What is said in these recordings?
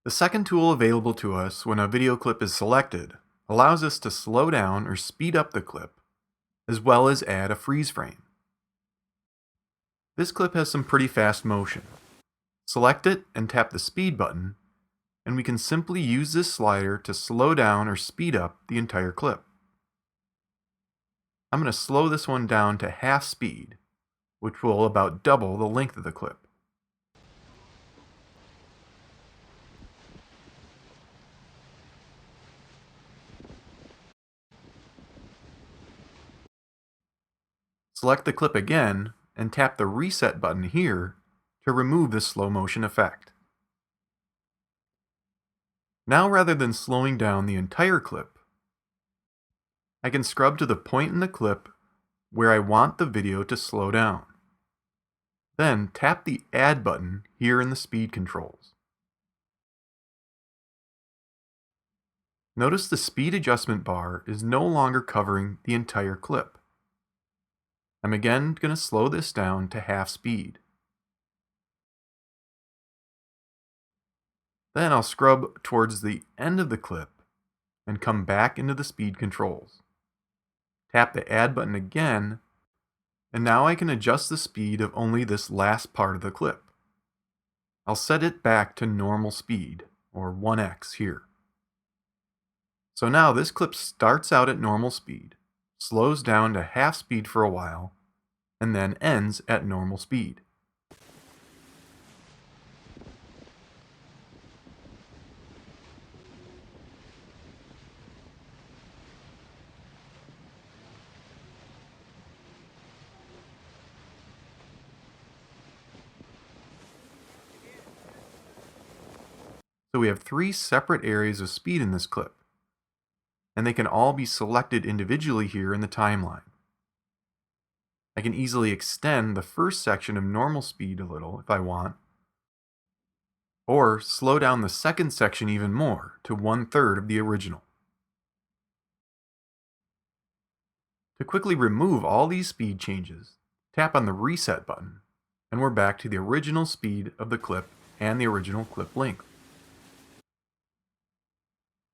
The second tool available to us when a video clip is selected allows us to slow down or speed up the clip, as well as add a freeze frame. This clip has some pretty fast motion. Select it and tap the speed button, and we can simply use this slider to slow down or speed up the entire clip. I'm going to slow this one down to half speed, which will about double the length of the clip. Select the clip again and tap the reset button here to remove the slow motion effect. Now, rather than slowing down the entire clip, I can scrub to the point in the clip where I want the video to slow down. Then tap the Add button here in the speed controls. Notice the speed adjustment bar is no longer covering the entire clip. I'm again going to slow this down to half speed. Then I'll scrub towards the end of the clip and come back into the speed controls. Tap the Add button again, and now I can adjust the speed of only this last part of the clip. I'll set it back to normal speed, or 1x here. So now this clip starts out at normal speed, slows down to half speed for a while, and then ends at normal speed. So we have three separate areas of speed in this clip, and they can all be selected individually here in the timeline. I can easily extend the first section of normal speed a little if I want, or slow down the second section even more to 1/3 of the original. To quickly remove all these speed changes, tap on the reset button, and we're back to the original speed of the clip and the original clip length.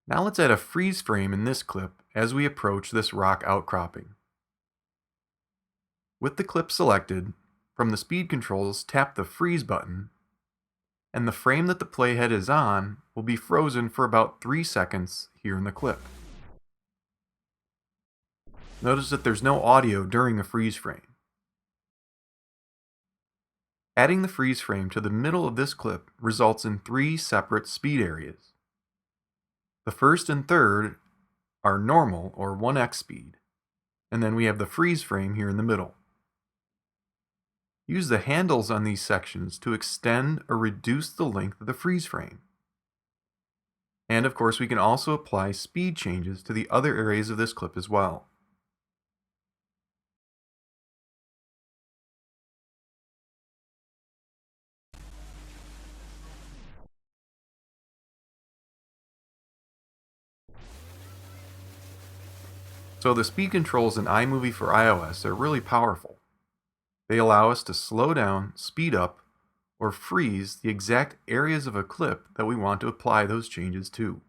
Now let's add a freeze frame in this clip as we approach this rock outcropping. With the clip selected, from the speed controls, tap the freeze button, and the frame that the playhead is on will be frozen for about 3 seconds here in the clip. Notice that there's no audio during the freeze frame. Adding the freeze frame to the middle of this clip results in 3 separate speed areas. The first and third are normal, or 1x speed, and then we have the freeze frame here in the middle. Use the handles on these sections to extend or reduce the length of the freeze frame. And of course, we can also apply speed changes to the other areas of this clip as well. So the speed controls in iMovie for iOS are really powerful. They allow us to slow down, speed up, or freeze the exact areas of a clip that we want to apply those changes to.